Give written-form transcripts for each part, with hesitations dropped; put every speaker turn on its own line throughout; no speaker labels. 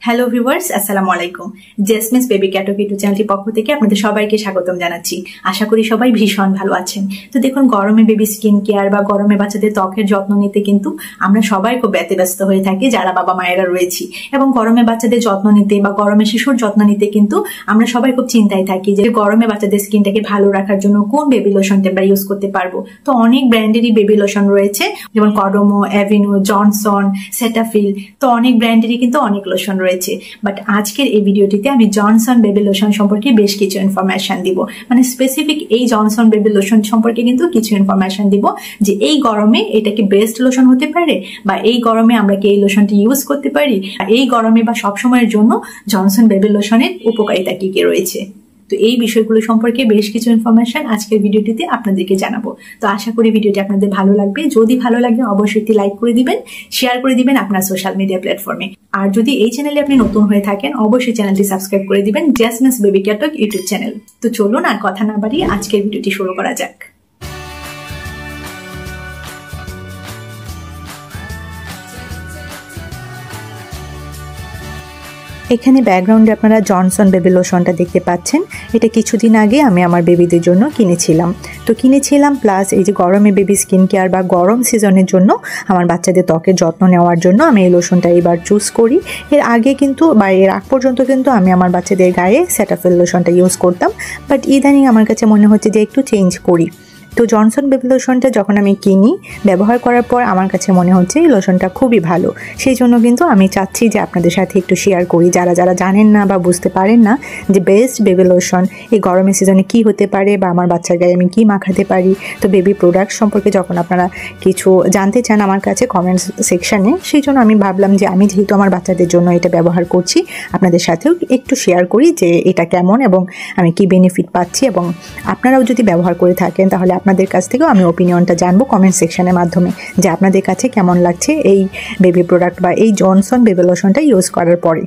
Hello viewers, আসসালামু আলাইকুম। জেসমিস baby ক্যাটক YouTube চ্যানেলটির পক্ষ থেকে আপনাদের সবাইকে স্বাগতম জানাচ্ছি। আশা করি সবাই ভীষণ ভালো আছেন। তো দেখুন, গরমে বেবি স্কিন কেয়ার বা গরমে বাচ্চাদের ত্বকের যত্ন নিতে কিন্তু আমরা সবাই খুব ব্যতিব্যস্ত হয়ে থাকি, যারা বাবা মায়েরা রয়েছি। এবং গরমে বাচ্চাদের যত্ন নিতে বা গরমে শিশুর যত্ন নিতে কিন্তু আমরা সবাই খুব চিন্তায় থাকি যে গরমে বাচ্চাদের স্কিনটাকে ভালো রাখার জন্য কোন বেবি লোশনটা আমরা ইউজ করতে পারবো। তো অনেক ব্র্যান্ডেরই বেবি লোশন রয়েছে, যেমন কডোমো, অ্যাভিনো, জনসন, সেটাফিল। তো অনেক ব্র্যান্ডেরই কিন্তু অনেক লোশন রয়েছে। বাট আজকের এই ভিডিওটিতে আমি জনসন বেবি লোশন সম্পর্কে বেশ কিছু ইনফরমেশন দিব, মানে স্পেসিফিক এই জনসন বেবি লোশন সম্পর্কে কিন্তু কিছু ইনফরমেশন দিব যে এই গরমে এটা কি বেস্ট লোশন হতে পারে, বা এই গরমে আমরা কি এই লোশনটি ইউজ করতে পারি, এই গরমে বা সবসময়ের জন্য জনসন বেবি লোশনের উপকারিতা কি কি রয়েছে। তো এই বিষয়গুলো সম্পর্কে বেশ কিছু ইনফরমেশন আজকের ভিডিওটিতে আপনাদেরকে জানাবো। তো আশা করি ভিডিওটি আপনাদের ভালো লাগবে। যদি ভালো লাগে অবশ্যই একটি লাইক করে দিবেন, শেয়ার করে দিবেন আপনার সোশ্যাল মিডিয়া প্ল্যাটফর্মে। আর যদি এই চ্যানেলে আপনি নতুন হয়ে থাকেন অবশ্যই চ্যানেলটি সাবস্ক্রাইব করে দিবেন, জেসমিস বেবি ক্যাটক ইউটিউব চ্যানেল। তো চলুন আর কথা না বাড়িয়ে আজকের ভিডিওটি শুরু করা যাক। এখানে ব্যাকগ্রাউন্ডে আপনারা জনসন বেবি লোশনটা দেখতে পাচ্ছেন। এটা কিছুদিন আগে আমি আমার বেবিদের জন্য কিনেছিলাম প্লাস এই যে গরমে বেবি স্কিন কেয়ার বা গরম সিজনের জন্য আমার বাচ্চাদের ত্বকের যত্ন নেওয়ার জন্য আমি এই লোশনটা এবার চুজ করি। এর আগে কিন্তু বা এর আগ পর্যন্ত কিন্তু আমি আমার বাচ্চাদের গায়ে সেটাফিল লোশনটা ইউজ করতাম, বাট ইদানিং আমার কাছে মনে হচ্ছে যে একটু চেঞ্জ করি। তো জনসন বেবি লোশনটা যখন আমি কিনি, ব্যবহার করার পর আমার কাছে মনে হচ্ছে এই লোশনটা খুবই ভালো। সেই জন্য কিন্তু আমি চাচ্ছি যে আপনাদের সাথে একটু শেয়ার করি, যারা যারা জানেন না বা বুঝতে পারেন না যে বেস্ট বেবি লোশন এই গরমের সিজনে কি হতে পারে বা আমার বাচ্চার গায়ে আমি কি মাখাতে পারি। তো বেবি প্রোডাক্ট সম্পর্কে যখন আপনারা কিছু জানতে চান আমার কাছে কমেন্ট সেকশানে, সেই জন্য আমি ভাবলাম যে আমি যেহেতু আমার বাচ্চাদের জন্য এটা ব্যবহার করছি, আপনাদের সাথেও একটু শেয়ার করি যে এটা কেমন এবং আমি কি বেনিফিট পাচ্ছি। এবং আপনারাও যদি ব্যবহার করে থাকেন তাহলে আপনাদের কাছ থেকেও আমি ওপিনিয়নটা জানবো কমেন্ট সেকশনের মাধ্যমে যে আপনাদের কাছে কেমন লাগছে এই বেবি প্রোডাক্ট বা এই জনসন বেবি লোশনটা ইউজ করার পরে।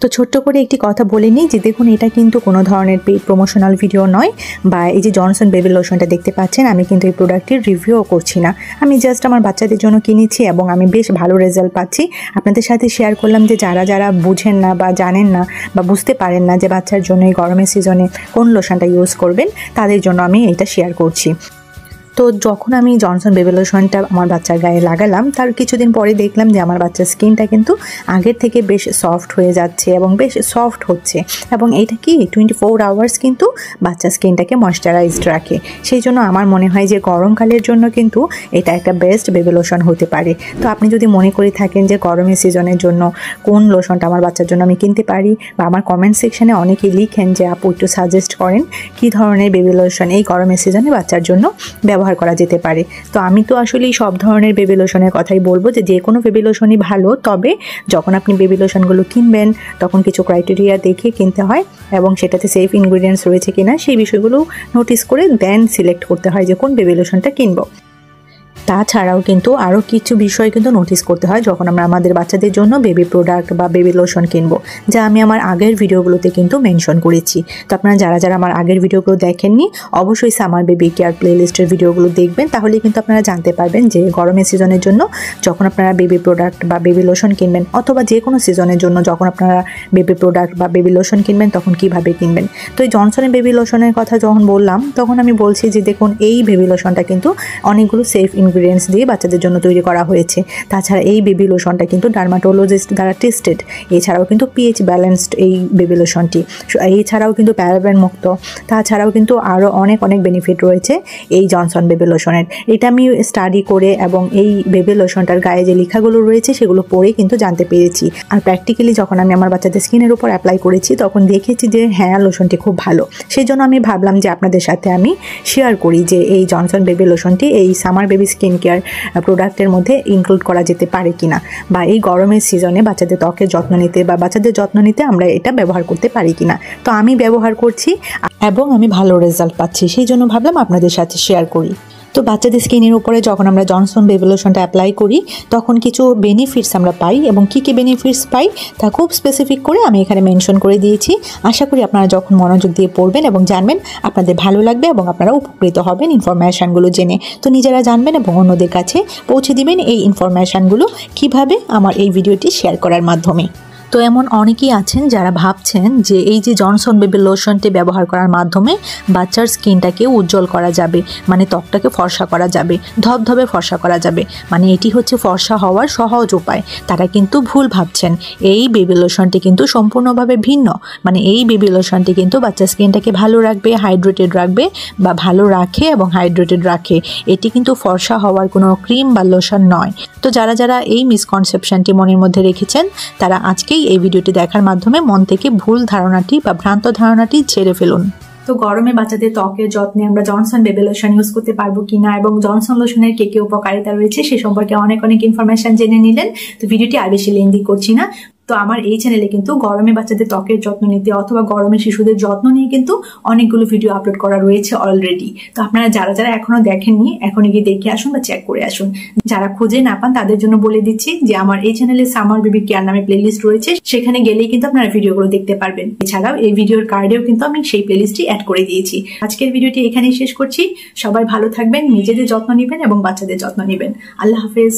তো ছোট্ট করে একটি কথা বলে নিই যে দেখুন, এটা কিন্তু কোনো ধরনের পেইড প্রমোশনাল ভিডিও নয়, বা এই যে জনসন বেবি লোশনটা দেখতে পাচ্ছেন আমি কিন্তু এই প্রোডাক্টের রিভিউও করছি না। আমি জাস্ট আমার বাচ্চাদের জন্য কিনেছি এবং আমি বেশ ভালো রেজাল্ট পাচ্ছি। আপনাদের সাথে শেয়ার করলাম যে যারা যারা বুঝেন না বা জানেন না বা বুঝতে পারেন না যে বাচ্চার জন্য এই গরমের সিজনে কোন লোশনটা ইউজ করবেন, তাদের জন্য আমি এটা শেয়ার করছি। তো যখন আমি জনসন বেবি লোশনটা আমার বাচ্চার গায়ে লাগালাম, তার কিছুদিন পরে দেখলাম যে আমার বাচ্চার স্কিনটা কিন্তু আগের থেকে বেশ সফট হয়ে যাচ্ছে এবং বেশ সফট হচ্ছে। এবং এটা কি 24 আওয়ার্স কিন্তু বাচ্চার স্কিনটাকে ময়শ্চারাইজড রাখে। সেই জন্য আমার মনে হয় যে গরমকালের জন্য কিন্তু এটা একটা বেস্ট বেবি লোশন হতে পারে। তো আপনি যদি মনে করে থাকেন যে গরমের সিজনের জন্য কোন লোশনটা আমার বাচ্চার জন্য আমি কিনতে পারি, বা আমার কমেন্ট সেকশানে অনেকেই লিখেন যে আপু একটু সাজেস্ট করেন কী ধরনের বেবি লোশন এই গরমের সিজনে বাচ্চার জন্য ব্যবহার করা যেতে পারে। তো আমি তো আসলে সব ধরনের বেবি লোশনের কথাই বলবো যে কোনো বেবি লোশনই ভালো, তবে যখন আপনি বেবি লোশনগুলো কিনবেন তখন কিছু ক্রাইটেরিয়া দেখে কিনতে হয় এবং সেটাতে সেফ ইনগ্রিডিয়েন্টস রয়েছে কিনা সেই বিষয়গুলো নোটিস করে দেন সিলেক্ট করতে হয় যে কোন বেবি লোশনটা কিনবো। তাছাড়াও কিন্তু আরও কিছু বিষয় কিন্তু নোটিস করতে হয় যখন আমরা আমাদের বাচ্চাদের জন্য বেবি প্রোডাক্ট বা বেবি লোশন কিনবো, যা আমি আমার আগের ভিডিওগুলোতে কিন্তু মেনশন করেছি। তো আপনারা যারা যারা আমার আগের ভিডিওগুলো দেখেননি অবশ্যই সামার বেবি কেয়ার প্লেলিস্টের ভিডিওগুলো দেখবেন, তাহলেই কিন্তু আপনারা জানতে পারবেন যে গরমের সিজনের জন্য যখন আপনারা বেবি প্রোডাক্ট বা বেবি লোশন কিনবেন, অথবা যে কোনো সিজনের জন্য যখন আপনারা বেবি প্রোডাক্ট বা বেবি লোশন কিনবেন তখন কিভাবে কিনবেন। তো এই জনসনের বেবি লোশনের কথা যখন বললাম তখন আমি বলছি যে দেখুন, এই বেবি লোশনটা কিন্তু অনেকগুলো সেফ ইনগ্রিডিয়েন্টস দিয়ে বাচ্চাদের জন্য তৈরি করা হয়েছে। তাছাড়া এই বেবি লোশনটা কিন্তু ডার্মাটোলজিস্ট দ্বারা টেস্টেড। এছাড়াও কিন্তু পিএইচ ব্যালেন্সড এই বেবি লোশনটি, এছাড়াও কিন্তু প্যারাবেন মুক্ত। তাছাড়াও কিন্তু আরও অনেক অনেক বেনিফিট রয়েছে এই জনসন বেবি লোশনের। এটা আমি স্টাডি করে এবং এই বেবি লোশনটার গায়ে যে লেখাগুলো রয়েছে সেগুলো পড়ে কিন্তু জানতে পেরেছি। আর প্র্যাকটিক্যালি যখন আমি আমার বাচ্চাদের স্কিনের উপর অ্যাপ্লাই করেছি তখন দেখেছি যে হ্যাঁ, লোশনটি খুব ভালো। সেই জন্য আমি ভাবলাম যে আপনাদের সাথে আমি শেয়ার করি যে এই জনসন বেবি লোশনটি এই সামার বেবি স্কিন কেয়ার প্রোডাক্টের মধ্যে ইনক্লুড করা যেতে পারে কিনা, বা এই গরমের সিজনে বাচ্চাদের ত্বকের যত্ন নিতে বা বাচ্চাদের যত্ন নিতে আমরা এটা ব্যবহার করতে পারি কিনা। তো আমি ব্যবহার করছি এবং আমি ভালো রেজাল্ট পাচ্ছি, সেই জন্য ভাবলাম আপনাদের সাথে শেয়ার করি। তো বাচ্চাদের স্কিনের উপরে যখন আমরা জনসন বেবি লোশনটা অ্যাপ্লাই করি তখন কিছু বেনিফিটস আমরা পাই, এবং কী কী বেনিফিটস পাই তা খুব স্পেসিফিক করে আমি এখানে মেনশন করে দিয়েছি। আশা করি আপনারা যখন মনোযোগ দিয়ে পড়বেন এবং জানবেন আপনাদের ভালো লাগবে এবং আপনারা উপকৃত হবেন ইনফরমেশানগুলো জেনে। তো নিজেরা জানবেন এবং অন্যদের কাছে পৌঁছে দিবেন এই ইনফরমেশানগুলো কিভাবে আমার এই ভিডিওটি শেয়ার করার মাধ্যমে। তো তো এমন অনেকেই আছেন যারা ভাবছেন যে এই যে জনসন বেবি লোশনটি ব্যবহার করার মাধ্যমে বাচ্চার স্কিনটাকে উজ্জ্বল করা যাবে, মানে ত্বকটাকে ফর্সা করা যাবে, ধবধবে ফর্সা করা যাবে, মানে এটি হচ্ছে ফর্সা হওয়ার সহজ উপায়। তারা কিন্তু ভুল ভাবছেন। এই বেবি লোশনটি কিন্তু সম্পূর্ণভাবে ভিন্ন। মানে এই বেবি লোশনটি কিন্তু বাচ্চার স্কিনটাকে ভালো রাখবে, হাইড্রেটেড রাখবে, বা ভালো রাখে এবং হাইড্রেটেড রাখে। এটি কিন্তু ফর্সা হওয়ার কোনো ক্রিম বা লোশন নয়। তো যারা যারা এই মিসকনসেপশনটি মনের মধ্যে রেখেছেন তারা আজকেই এই ভিডিওটি দেখার মাধ্যমে মন থেকে ভুল ধারণাটি বা ভ্রান্ত ধারণাটি ঝেড়ে ফেলুন। তো গরমে বাচ্চাদের ত্বকের যত্নে আমরা জনসন বেবি লোশন ইউজ করতে পারবো কিনা এবং জনসন লোশনের কি কি উপকারিতা রয়েছে সে সম্পর্কে অনেক ইনফরমেশন জেনে নিলেন। তো ভিডিওটি আর বেশি লেন্দি করছি না। তো আমার এই চ্যানেলে কিন্তু গরমে বাচ্চাদের ত্বকের যত্ন নিতে অথবা গরমে শিশুদের যত্ন নিয়ে কিন্তু অনেকগুলো ভিডিও আপলোড করা রয়েছে অলরেডি। তো আপনারা যারা যারা এখনো দেখেননি এখনই গিয়ে দেখে আসুন বা চেক করে আসুন। যারা খুঁজে না পান তাদের জন্য বলে দিচ্ছি যে আমার এই চ্যানেলে সামার বেবি কেয়ার নামে প্লেলিস্ট রয়েছে, সেখানে গেলেই কিন্তু আপনারা ভিডিওগুলো দেখতে পারবেন। এছাড়াও এই ভিডিওর কার্ডেও কিন্তু আমি সেই প্লেলিস্টটি অ্যাড করে দিয়েছি। আজকের ভিডিওটি এখানেই শেষ করছি। সবাই ভালো থাকবেন, নিজেদের যত্ন নেবেন এবং বাচ্চাদের যত্ন নেবেন। আল্লাহ হাফেজ।